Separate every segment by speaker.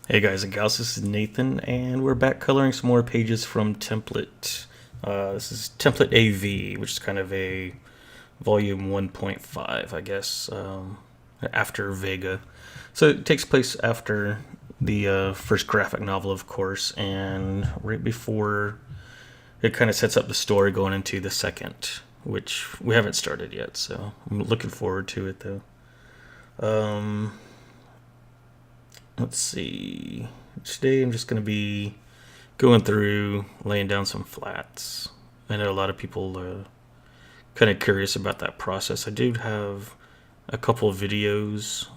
Speaker 1: Hey guys and gals, this is Nathan, and we're back coloring some more pages from Template. This is Template AV, which is kind of a volume 1.5, I guess, after Vega. So it takes place after the first graphic novel, of course, and right before it kind of sets up the story going into the second, which we haven't started yet, so I'm looking forward to it though. Let's see. Today I'm just going to be going through, laying down some flats. I know a lot of people are kind of curious about that process. I do have a couple of videos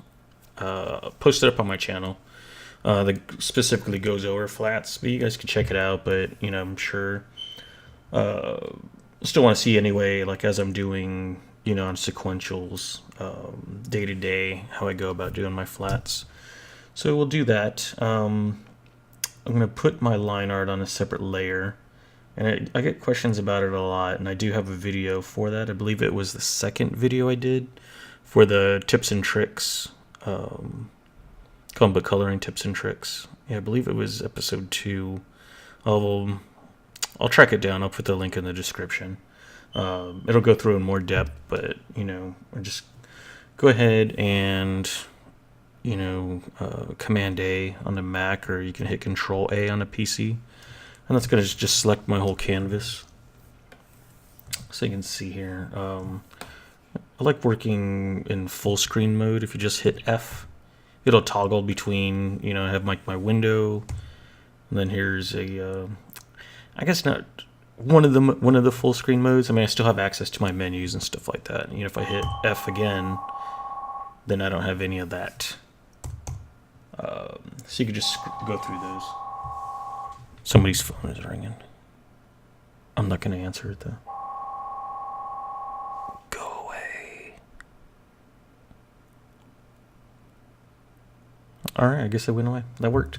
Speaker 1: posted up on my channel that specifically goes over flats, but you guys can check it out. But, I'm sure still want to see anyway, like as I'm doing, on sequentials, day to day, how I go about doing my flats. So we'll do that. I'm going to put my line art on a separate layer. And I get questions about it a lot, and I do have a video for that. I believe it was the second video I did for the tips and tricks, comic book coloring tips and tricks. Yeah, I believe it was episode 2. I'll track it down. I'll put the link in the description. It'll go through in more depth, but, just go ahead and Command A on the Mac, or you can hit Control A on a PC, and that's going to just select my whole canvas. So you can see here, I like working in full screen mode. If you just hit F, it'll toggle between, I have my window, and then here's a, I guess not one of the full screen modes. I mean, I still have access to my menus and stuff like that. If I hit F again, then I don't have any of that. So you could just go through those. Somebody's phone is ringing. I'm not going to answer it though. Go away. Alright, I guess it went away. That worked.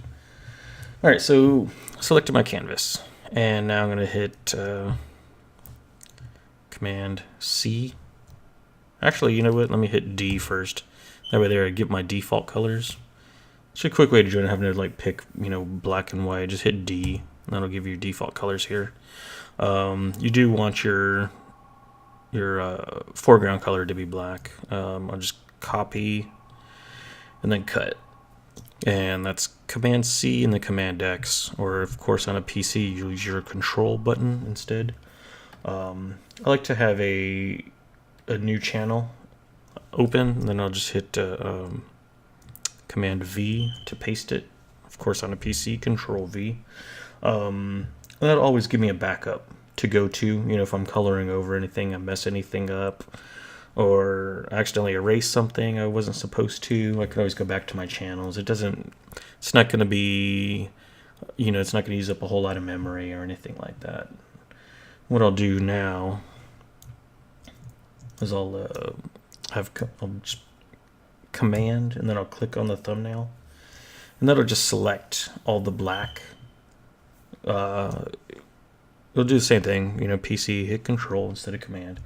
Speaker 1: Alright, so selected my canvas. And now I'm going to hit Command C. Actually, you know what? Let me hit D first. That way there I get my default colors. It's a quick way to do it, having to pick, black and white. Just hit D, and that'll give you your default colors here. You do want your foreground color to be black. I'll just copy and then cut. And that's Command C and then Command X, or of course on a PC you use your Control button instead. I like to have a new channel open, and then I'll just hit Command V to paste it. Of course, on a PC, Control V. And that'll always give me a backup to go to. If I'm coloring over anything, I mess anything up, or accidentally erase something I wasn't supposed to, I can always go back to my channels. It's not going to be, it's not going to use up a whole lot of memory or anything like that. What I'll do now is I'll just Command, and then I'll click on the thumbnail, and that'll just select all the black. It'll do the same thing, PC, hit Control instead of Command,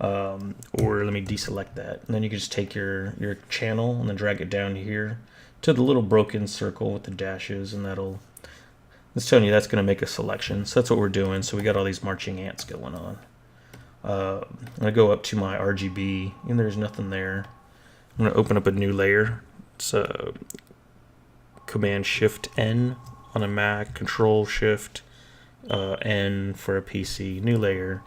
Speaker 1: or let me deselect that, and then you can just take your channel and then drag it down here to the little broken circle with the dashes, and it's telling you that's going to make a selection. So that's what we're doing. So we got all these marching ants going on. I go up to my RGB, and there's nothing there. I'm going to open up a new layer. It's Command Shift N on a Mac, Control Shift N for a PC. New layer.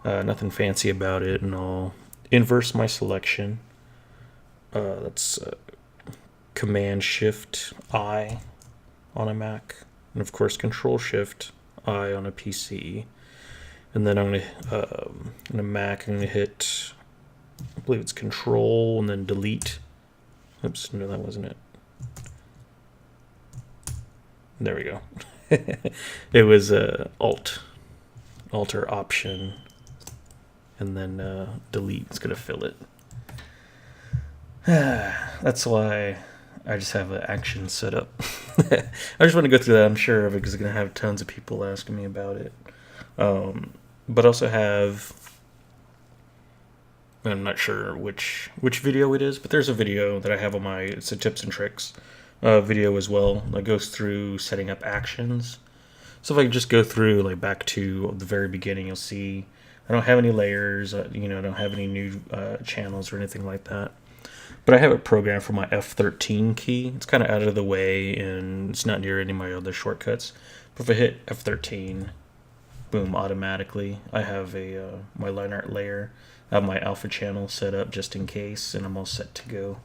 Speaker 1: Nothing fancy about it, and I'll inverse my selection. That's Command Shift I on a Mac, and of course Control Shift I on a PC. And then I'm going to, on a Mac, I'm going to hit, I believe it's Control and then Delete. Oops, no, that wasn't it. There we go. It was Alt or Option, and then Delete. It's going to fill it. That's why I just have an action set up. I just want to go through that. I'm sure of it because I'm going to have tons of people asking me about it. But also have, I'm not sure which video it is, but there's a video that I have on it's a tips and tricks video as well that goes through setting up actions. So if I just go through like back to the very beginning, you'll see I don't have any layers, I don't have any new channels or anything like that. But I have it programmed for my F13 key. It's kind of out of the way and it's not near any of my other shortcuts. But if I hit F13, boom, automatically I have my line art layer. I have my alpha channel set up just in case, and I'm all set to go.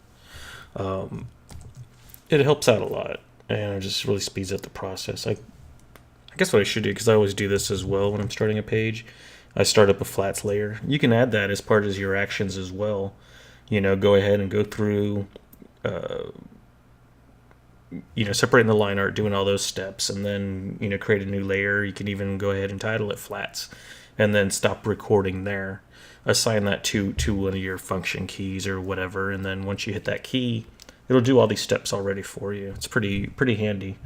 Speaker 1: It helps out a lot, and it just really speeds up the process. I guess what I should do, because I always do this as well when I'm starting a page, I start up a flats layer. You can add that as part of your actions as well. Go ahead and go through, separating the line art, doing all those steps, and then, create a new layer. You can even go ahead and title it flats, and then stop recording there. Assign that to one of your function keys or whatever, and then once you hit that key, it'll do all these steps already for you. It's pretty handy.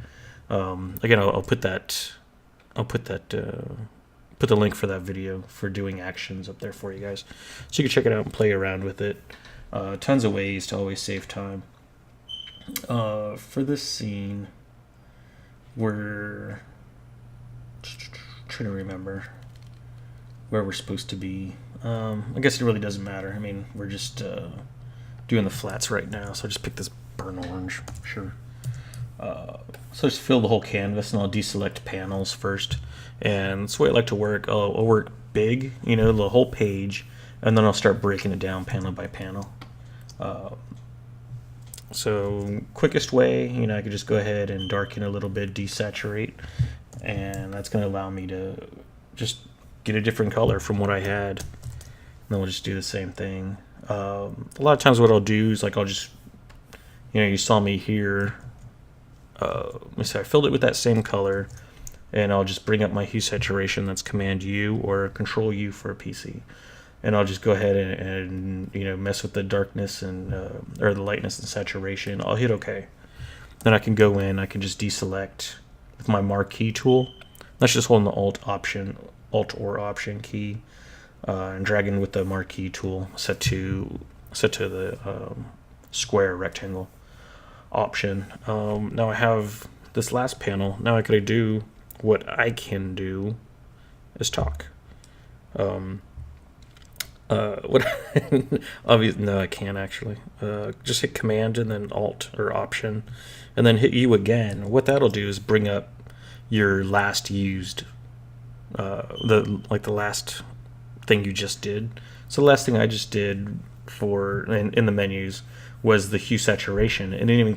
Speaker 1: Again, I'll put the link for that video for doing actions up there for you guys, so you can check it out and play around with it. Tons of ways to always save time. For this scene, we're trying to remember where we're supposed to be. I guess it really doesn't matter. I mean, we're just doing the flats right now, so I just pick this burnt orange. Sure. So just fill the whole canvas, and I'll deselect panels first. And that's the way I like to work. I'll work big, the whole page, and then I'll start breaking it down panel by panel. So quickest way, I could just go ahead and darken a little bit, desaturate, and that's going to allow me to just get a different color from what I had. And then we'll just do the same thing. A lot of times what I'll do is I'll just, you saw me here. Let me see, I filled it with that same color, and I'll just bring up my hue saturation. That's Command U or Control U for a PC. And I'll just go ahead and mess with the darkness and or the lightness and saturation. I'll hit OK. Then I can go in. I can just deselect with my marquee tool. That's just holding the Alt or Option key and dragging with the marquee tool set to the square rectangle option. Now I have this last panel. Now I could do what I can do is talk. What? Obviously, no, I can't actually. Just hit Command and then Alt or Option, and then hit U again. What that'll do is bring up your last used, the last thing you just did. So the last thing I just did in the menus was the hue saturation, and it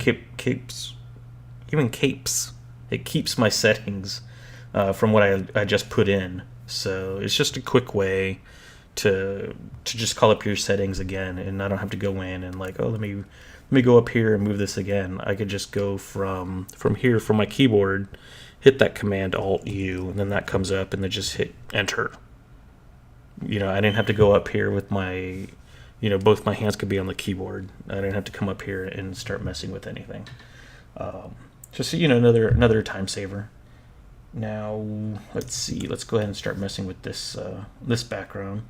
Speaker 1: keeps my settings from what I just put in. So it's just a quick way to just call up your settings again, and I don't have to go in and let me go up here and move this again. I could just go from here from my keyboard, hit that Command Alt U, and then that comes up, and then just hit Enter. I didn't have to go up here with my, both my hands could be on the keyboard. I didn't have to come up here and start messing with anything. Just another time saver. Now let's see. Let's go ahead and start messing with this background.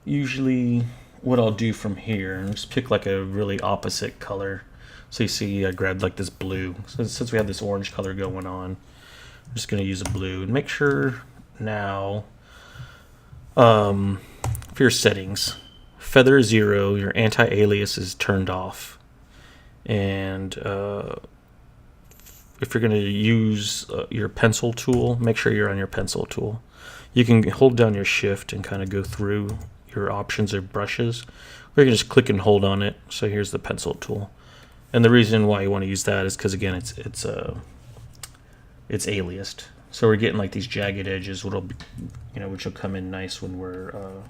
Speaker 1: Usually, what I'll do from here, just pick a really opposite color. So you see, I grabbed this blue. So since we have this orange color going on, I'm just going to use a blue and make sure now. For your settings, feather 0, your anti-alias is turned off, and if you're going to use your pencil tool, make sure you're on your pencil tool. You can hold down your shift and kind of go through your options or brushes, or you can just click and hold on it. So here's the pencil tool, and the reason why you want to use that is because again it's aliased. So we're getting these jagged edges, which will come in nice when we're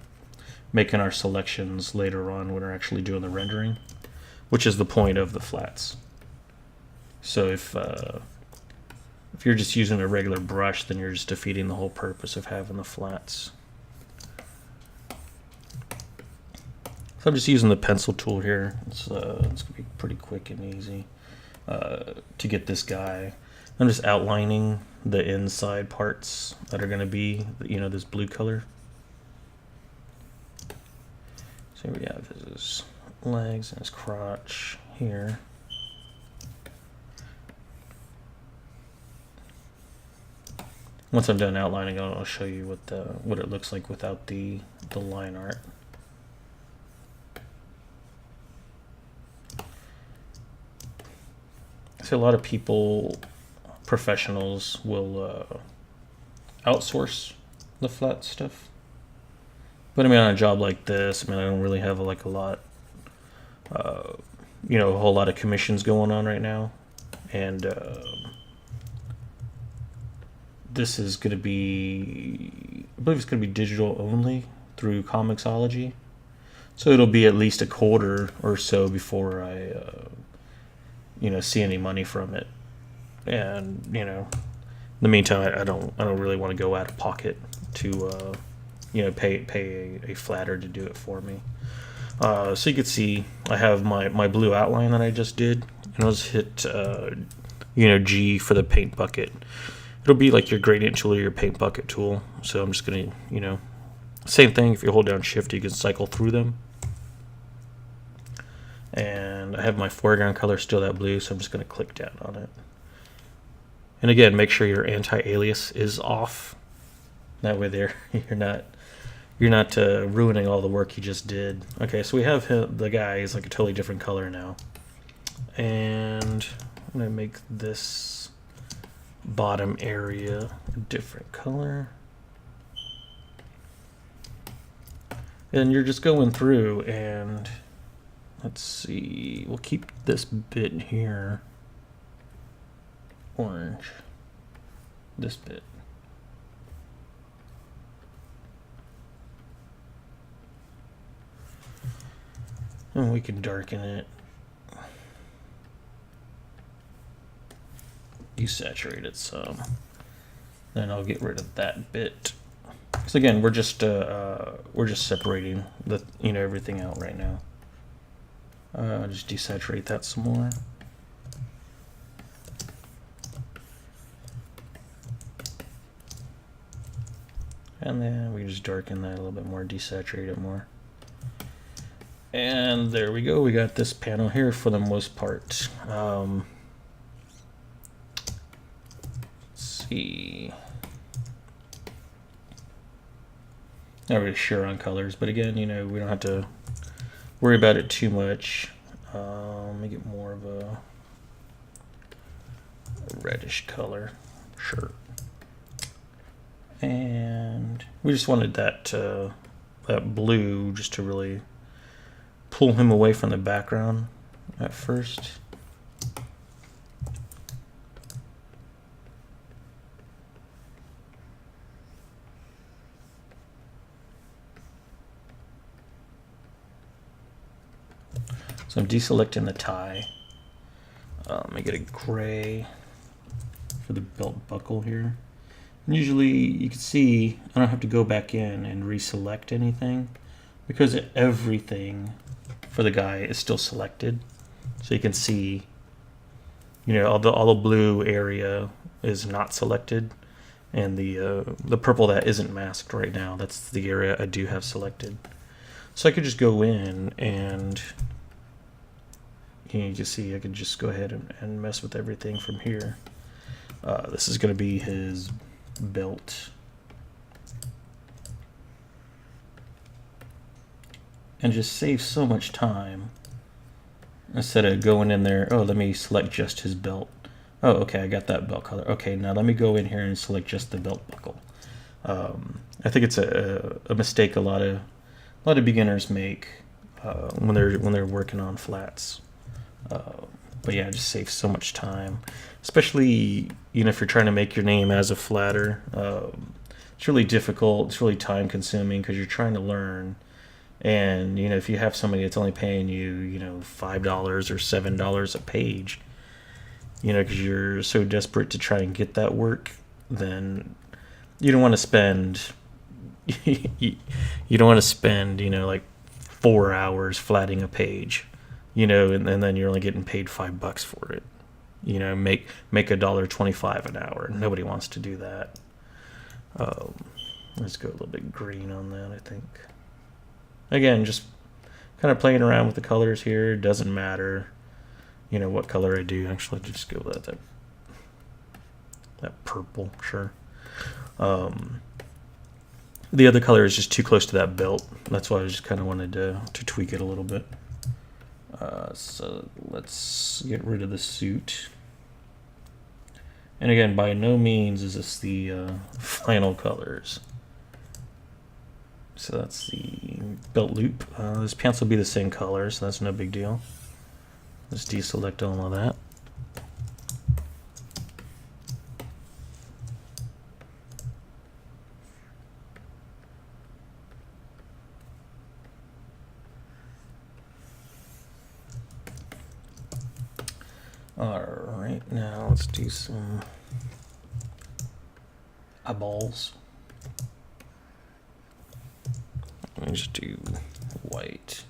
Speaker 1: making our selections later on when we're actually doing the rendering, which is the point of the flats. So if you're just using a regular brush, then you're just defeating the whole purpose of having the flats. So I'm just using the pencil tool here. It's going to be pretty quick and easy to get this guy. I'm just outlining the inside parts that are going to be, this blue color. So here we have his legs and his crotch here. Once I'm done outlining, I'll show you what it looks like without the line art. So a lot of people, professionals, will outsource the flat stuff. But I mean, on a job like this, I mean, I don't really have like a lot, you know, a whole lot of commissions going on right now, and this is going to be, I believe it's going to be digital only through Comixology. So it'll be at least a quarter or so before I, you know, see any money from it. And you know, in the meantime, I don't really want to go out of pocket to, you know, pay a flatter to do it for me. So you can see I have my blue outline that I just did, and I'll just hit, you know, G for the paint bucket. It'll be like your gradient tool or your paint bucket tool. So I'm just gonna, you know, same thing. If you hold down Shift, you can cycle through them. And I have my foreground color still that blue, so I'm just gonna click down on it. And again, make sure your anti-alias is off. That way, there you're not ruining all the work you just did. Okay, so we have the guy. He's like a totally different color now. And I'm gonna make this bottom area a different color. And you're just going through and let's see, we'll keep this bit here orange, this bit. And we can darken it. Desaturate it some. Then I'll get rid of that bit. So again, we're just separating the, you know, everything out right now. Just desaturate that some more. And then we just darken that a little bit more, desaturate it more. And there we go. We got this panel here for the most part. See, not really sure on colors, but again, you know, we don't have to worry about it too much. Let me get more of a reddish color, sure. And we just wanted that that blue just to really pull him away from the background at first. So I'm deselecting the tie. Let me get a gray for the belt buckle here. And usually you can see I don't have to go back in and reselect anything because everything for the guy is still selected. So you can see, you know, all the blue area is not selected, and the purple that isn't masked right now, that's the area I do have selected. So I could just go in and you can see I can just go ahead and mess with everything from here. This is going to be his belt. And just save so much time. Instead of going in there, oh, let me select just his belt. Oh, okay, I got that belt color. Okay, now let me go in here and select just the belt buckle. I think it's a mistake a lot of beginners make when they're working on flats. But yeah, it just saves so much time, especially, you know, if you're trying to make your name as a flatter. It's really difficult. It's really time consuming because you're trying to learn. And, you know, if you have somebody that's only paying you, you know, $5 or $7 a page, you know, because you're so desperate to try and get that work, then you don't want to spend, you don't want to spend, you know, like 4 hours flatting a page, you know, and then you're only getting paid $5 for it. You know, make $1.25 an hour. Nobody wants to do that. Let's go a little bit green on that, I think. Again, just kind of playing around with the colors here. It doesn't matter, you know, what color I do. Actually, just go with that purple, sure. The other color is just too close to that belt. That's why I just kind of wanted to tweak it a little bit. So let's get rid of the suit. And again, by no means is this the flannel colors. So that's the belt loop. This pants will be the same color, so that's no big deal. Let's deselect all of that. Alright, now let's do some eyeballs. Let me just do white.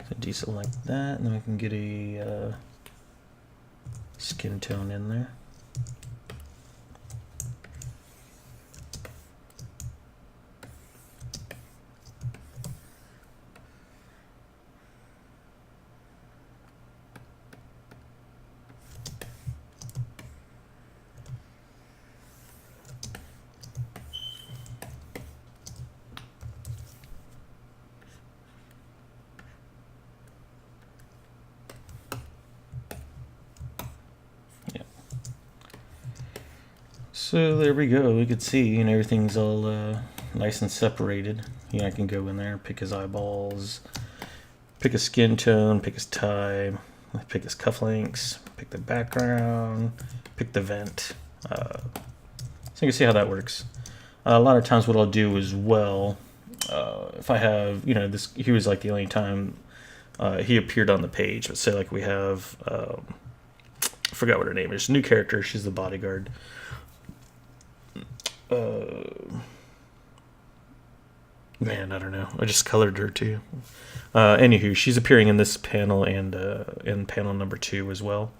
Speaker 1: So deselect that, and then we can get a skin tone in there. So there we go. We could see, everything's all nice and separated. I can go in there, pick his eyeballs, pick his skin tone, pick his tie, pick his cufflinks, pick the background, pick the vent. So you can see how that works. A lot of times what I'll do as well, if I have, this, he was like the only time he appeared on the page. Let's say like we have, I forgot what her name is, new character, she's the bodyguard. Man, I don't know. I just colored her too. Anywho, she's appearing in this panel and in panel number 2 as well.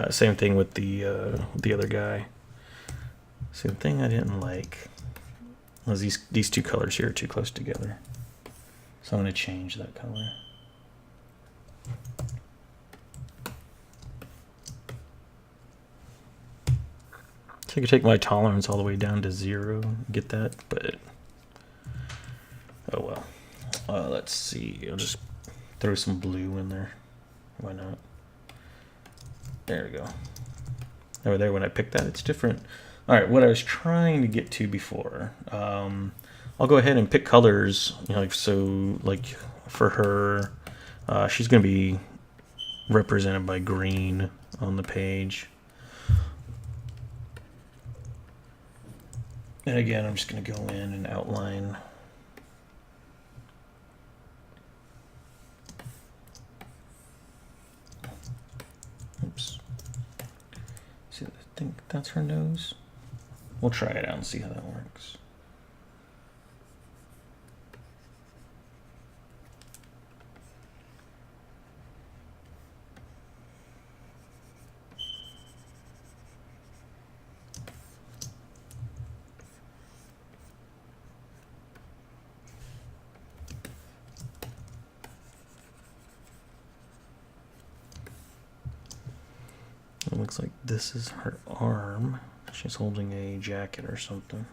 Speaker 1: Same thing with the other guy. Same thing I didn't like was these two colors here are too close together. So I'm going to change that color. So I could take my tolerance all the way down to 0, get that, but oh well. Let's see, I'll just throw some blue in there. Why not? There we go. Over there, when I pick that, it's different. All right, what I was trying to get to before, I'll go ahead and pick colors, like for her, she's going to be represented by green on the page. And again, I'm just going to go in and outline. Oops. See, I think that's her nose. We'll try it out and see how that works. It looks like this is her arm. She's holding a jacket or something.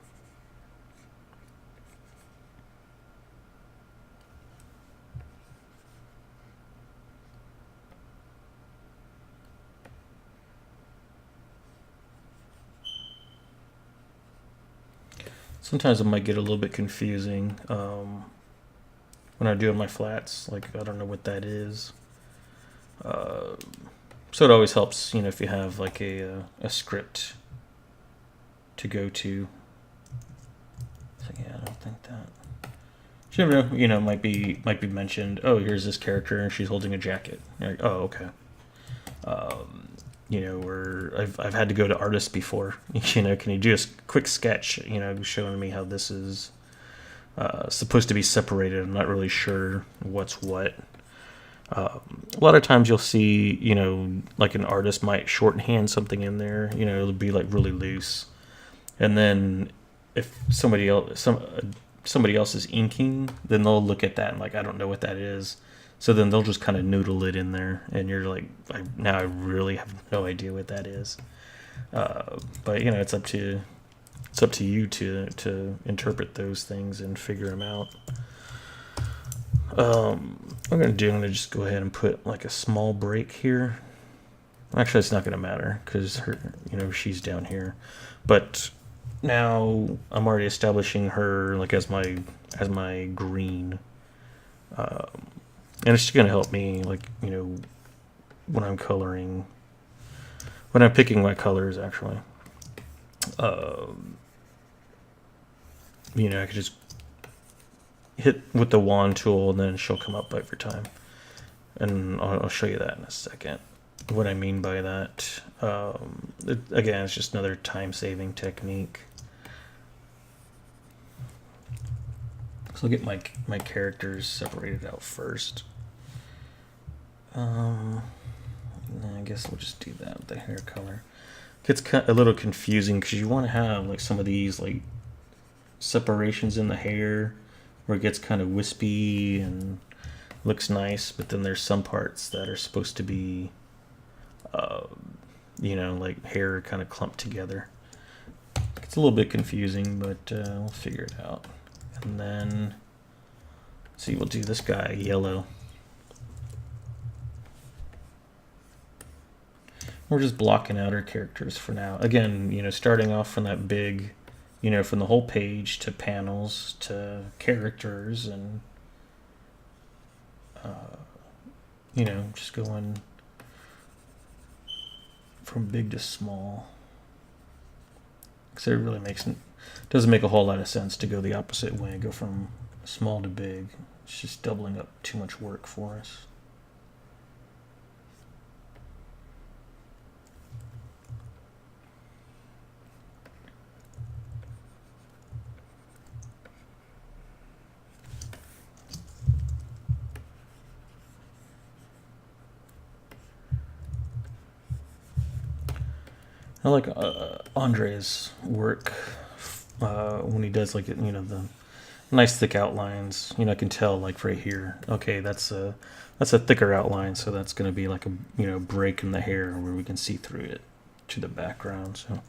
Speaker 1: Sometimes it might get a little bit confusing when I'm doing my flats. Like, I don't know what that is. So it always helps, if you have like a script to go to. So yeah, I don't think that. You never know, might be mentioned. Oh, here's this character and she's holding a jacket. You're like, oh, okay. Or I've had to go to artists before. Can you do a quick sketch? Showing me how this is supposed to be separated. I'm not really sure what's what. A lot of times you'll see, like an artist might shorthand something in there. It'll be like really loose, and then if somebody else is inking, then they'll look at that and like, I don't know what that is. So then they'll just kind of noodle it in there, and you're like, now I really have no idea what that is. But you know, it's up to you to interpret those things and figure them out. I'm gonna just go ahead and put like a small break here. Actually, it's not gonna matter because she's down here. But now I'm already establishing her like as my green, and it's just gonna help me like when I'm coloring, when I'm picking my colors actually. I could just hit with the wand tool and then she'll come up every time. And I'll show you that in a second. What I mean by that. Again, it's just another time-saving technique. So I'll get my characters separated out first. I guess we'll just do that with the hair color. It gets a little confusing because you want to have like some of these like separations in the hair where it gets kind of wispy and looks nice, but then there's some parts that are supposed to be like hair kind of clumped together. It's a little bit confusing, but we'll figure it out. And then see, we'll do this guy yellow. We're just blocking out our characters for now. Again, starting off from that big, from the whole page to panels to characters and, just going from big to small. Because it really doesn't make a whole lot of sense to go the opposite way, go from small to big. It's just doubling up too much work for us. I like Andre's work when he does like the nice thick outlines. I can tell like right here. Okay, that's a thicker outline, so that's going to be like a break in the hair where we can see through it to the background. So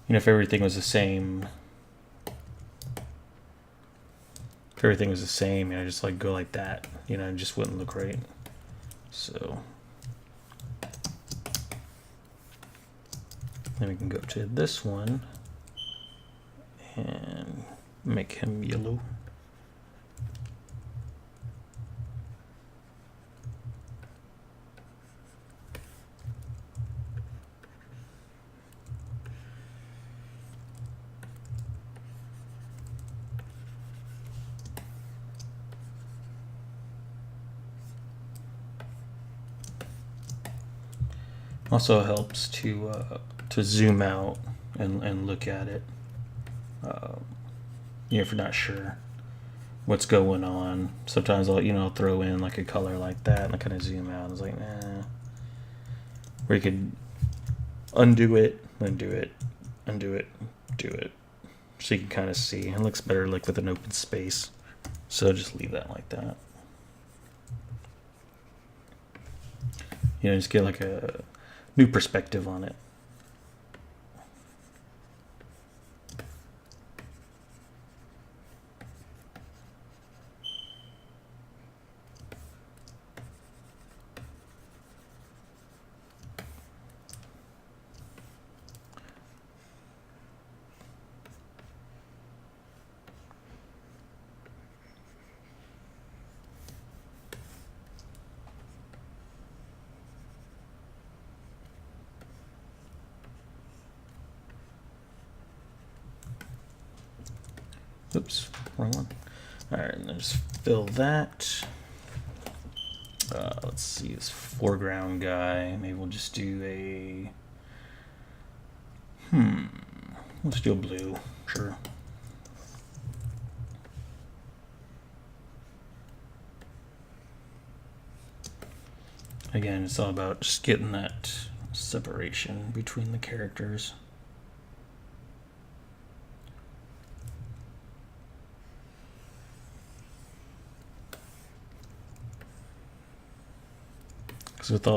Speaker 1: if everything was the same, just like go like that, it just wouldn't look right. So. Then we can go to this one and make him yellow. Also helps to zoom out and look at it. If you're not sure what's going on, sometimes I'll throw in like a color like that and I kind of zoom out. It's like, nah. Where you could undo it, undo it, undo it, do it, so you can kind of see. It looks better like with an open space. So just leave that like that. Just get like a new perspective on it. Oops, wrong one. Alright, and then just fill that. Let's see, this foreground guy. Maybe we'll just do a... Let's do a blue. Sure. Again, it's all about just getting that separation between the characters. because with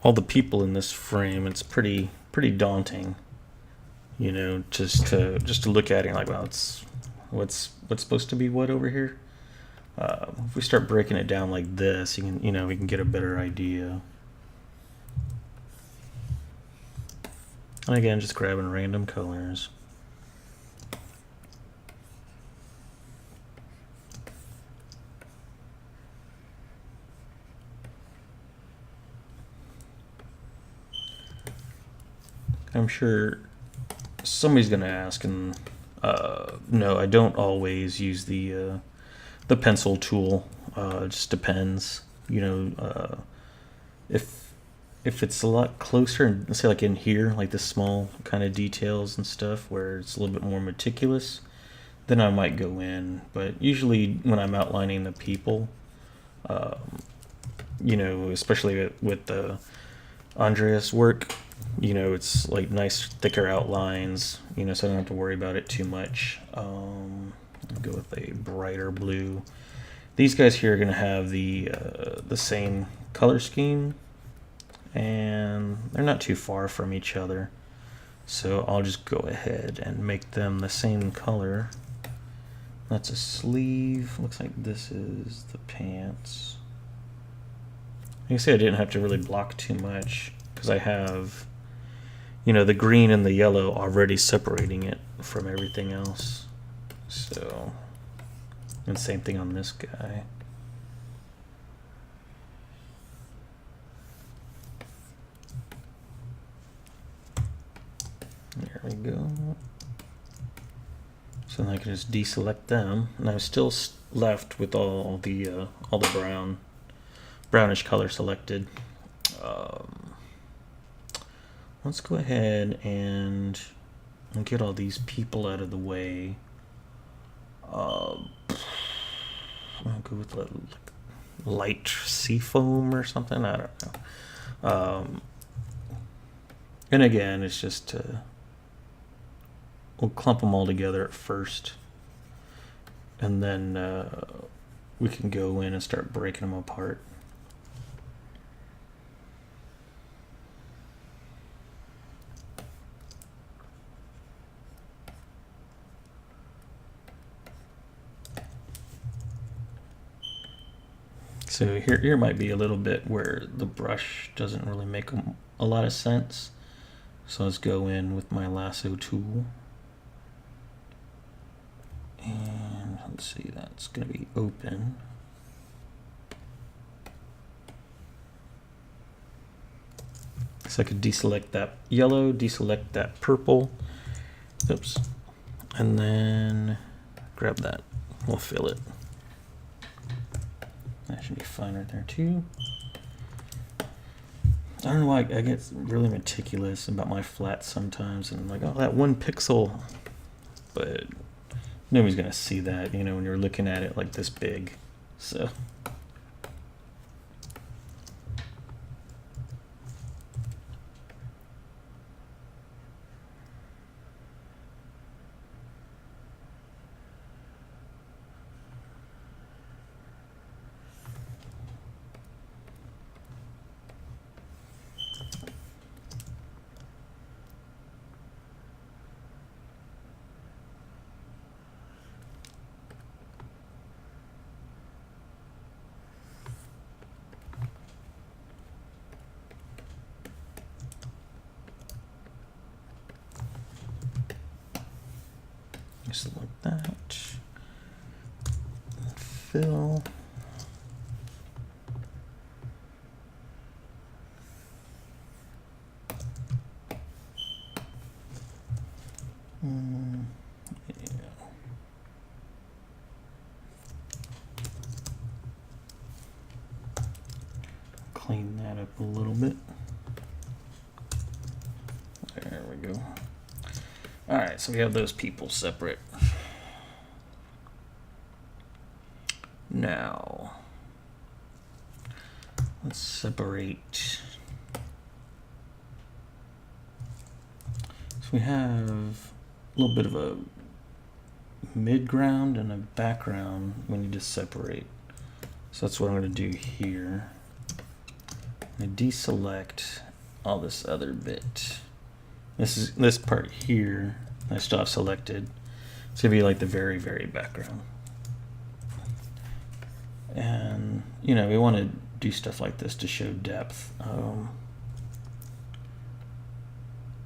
Speaker 1: all the people in this frame, it's pretty daunting. You know, just to look at it and like, well, it's what's supposed to be what over here. If we start breaking it down like this, we can get a better idea. And again, just grabbing random colors. I'm sure somebody's going to ask, and no, I don't always use the pencil tool. It just depends. If it's a lot closer, and say like in here, like the small kind of details and stuff, where it's a little bit more meticulous, then I might go in. But usually when I'm outlining the people, especially with the Andreas work, it's like nice thicker outlines, so I don't have to worry about it too much. I'll go with a brighter blue. These guys here are going to have the same color scheme, and they're not too far from each other. So I'll just go ahead and make them the same color. That's a sleeve. Looks like this is the pants. You can see I didn't have to really block too much because I have, the green and the yellow already separating it from everything else. So, and same thing on this guy. There we go. So then I can just deselect them, and I'm still left with all the brownish color selected. Let's go ahead and get all these people out of the way. I'll go with like light seafoam or something. I don't know. And again, it's just we'll clump them all together at first, and then we can go in and start breaking them apart. So here might be a little bit where the brush doesn't really make a lot of sense. So let's go in with my lasso tool. And let's see, that's going to be open. So I could deselect that yellow, deselect that purple. Oops. And then grab that. We'll fill it. That should be fine right there too. I don't know why I get really meticulous about my flats sometimes, and like, oh, that 1 pixel. But nobody's gonna see that, when you're looking at it like this big. So. Just like that. Fill. Yeah. Clean that up a little bit. There we go. All right, so we have those people separate. Now, let's separate. So we have a little bit of a mid-ground and a background we need to separate. So that's what I'm going to do here. I deselect all this other bit. This part here I still have selected. It's gonna be like the very, very background. And you know, we want to do stuff like this to show depth.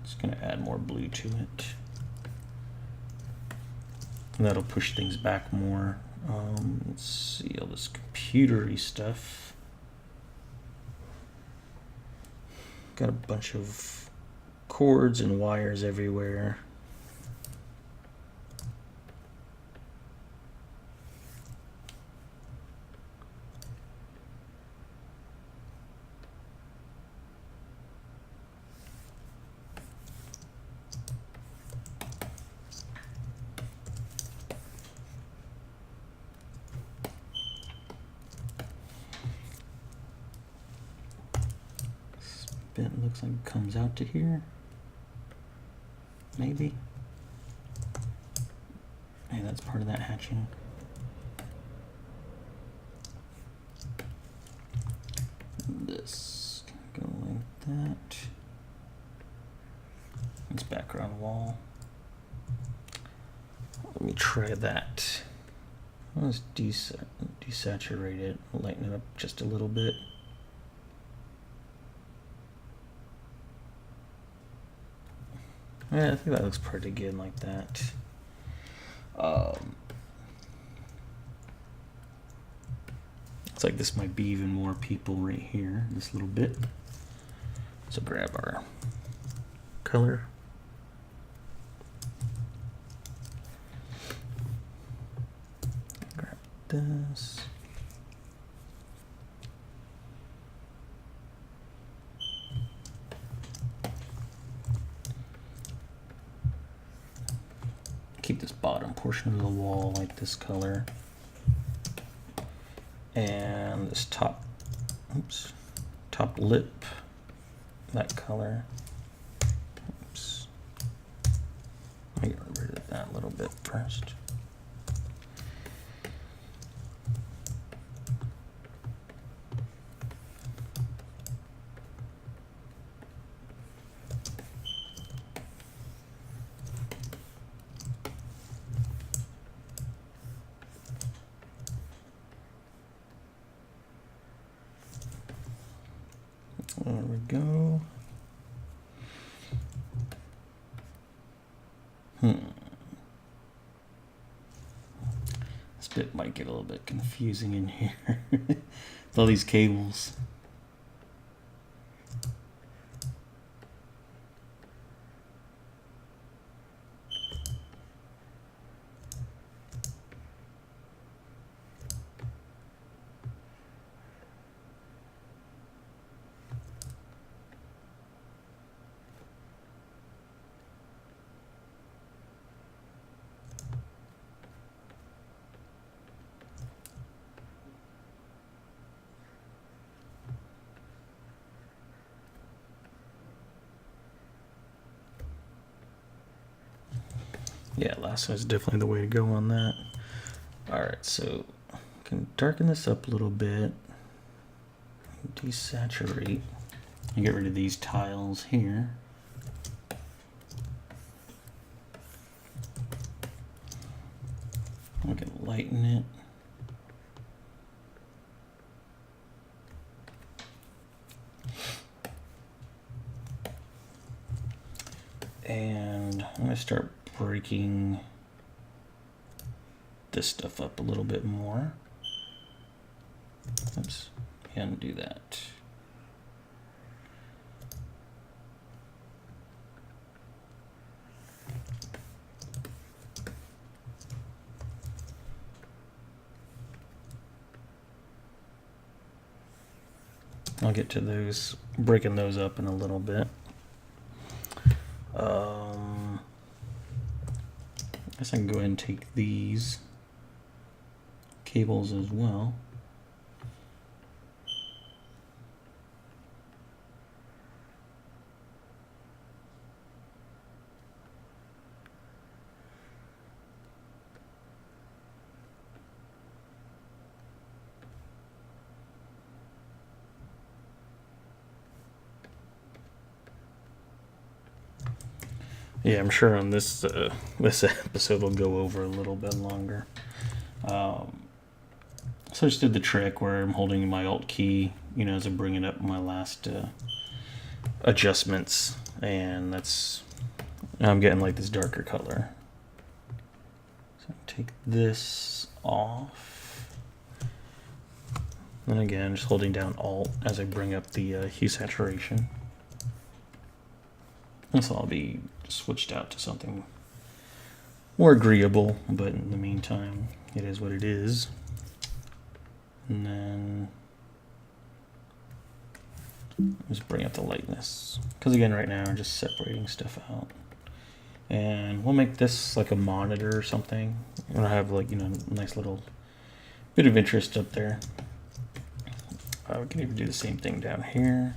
Speaker 1: Just gonna add more blue to it. And that'll push things back more. Let's see all this computery stuff. Got a bunch of cords and wires everywhere. Bit looks like it comes out to here. Maybe. Hey, that's part of that hatching. This can go like that. This background wall. Let me try that. Let's desaturate it, lighten it up just a little bit. Yeah, I think that looks pretty good like that. It's like this might be even more people right here, this little bit. So grab our color. Grab this. Keep this bottom portion of the wall like this color. And this top lip, that color. Oops. Let me get rid of that a little bit first. There we go. This bit might get a little bit confusing in here. With all these cables. Yeah, lasso is definitely the way to go on that. Alright, so I can darken this up a little bit. Desaturate. And get rid of these tiles here. I can lighten it. And I'm going to start breaking this stuff up a little bit more. Oops, can't do that. I'll get to those, breaking those up in a little bit. I guess I can go ahead and take these cables as well. Yeah, I'm sure on this this episode will go over a little bit longer. So I just did the trick where I'm holding my Alt key, as I'm bringing up my last adjustments, and I'm getting like this darker color. So take this off. And again, just holding down Alt as I bring up the hue saturation. This will all be switched out to something more agreeable, but in the meantime, it is what it is. And then just bring up the lightness, because again, right now I'm just separating stuff out. And we'll make this like a monitor or something. And I have like a nice little bit of interest up there. We can even do the same thing down here.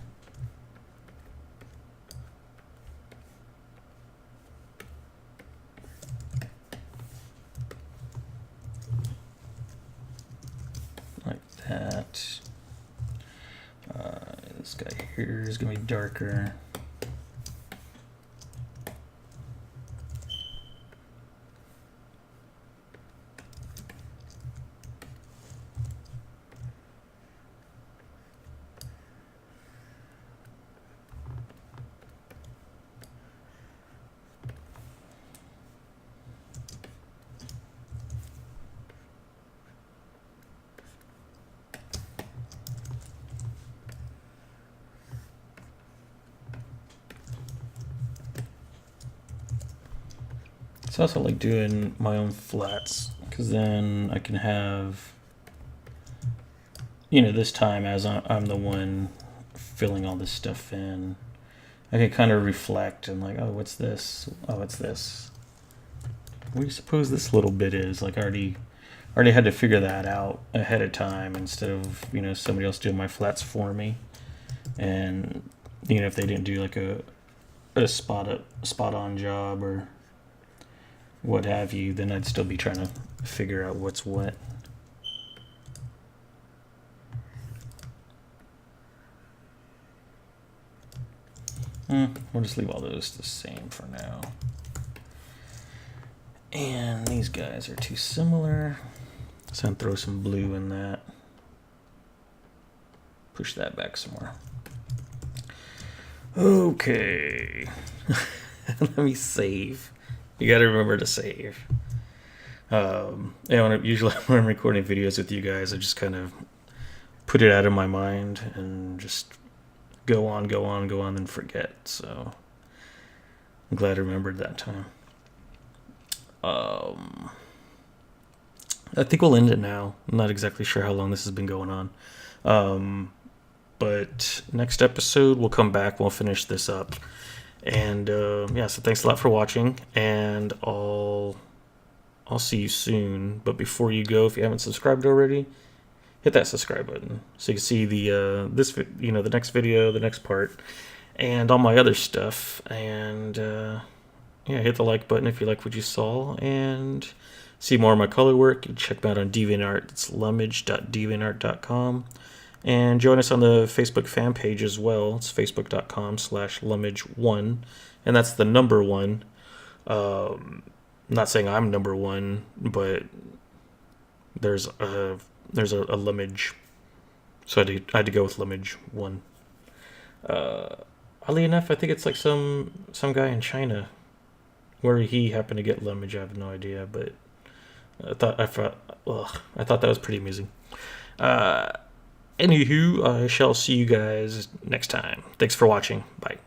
Speaker 1: That this guy here is going to be darker. So I also like doing my own flats, because then I can have, this time as I'm the one filling all this stuff in, I can kind of reflect and like, oh, what's this? Oh, it's this. What do you suppose this little bit is? Like, I already had to figure that out ahead of time instead of, somebody else doing my flats for me. And, if they didn't do like a spot on job or what have you, then I'd still be trying to figure out what's what. We'll just leave all those the same for now. And these guys are too similar, so I'm gonna throw some blue in that. Push that back some more. Okay. Let me save. You gotta remember to save. Usually when I'm recording videos with you guys, I just kind of put it out of my mind and just go on, and forget. So I'm glad I remembered that time. I think we'll end it now. I'm not exactly sure how long this has been going on. But next episode, we'll come back, we'll finish this up. And so thanks a lot for watching, and I'll see you soon. But before you go, if you haven't subscribed already, hit that subscribe button so you can see the next video, the next part, and all my other stuff. And hit the like button if you like what you saw, and see more of my color work. You can check me out on DeviantArt. It's lummage.deviantart.com. And join us on the Facebook fan page as well. It's facebook.com/lummage1. And that's the number one. Not saying I'm number one, but there's a Lummage. So I had to go with Lummage1. Oddly enough, I think it's like some guy in China where he happened to get Lummage. I have no idea, but I thought that was pretty amusing. Anywho, I shall see you guys next time. Thanks for watching. Bye.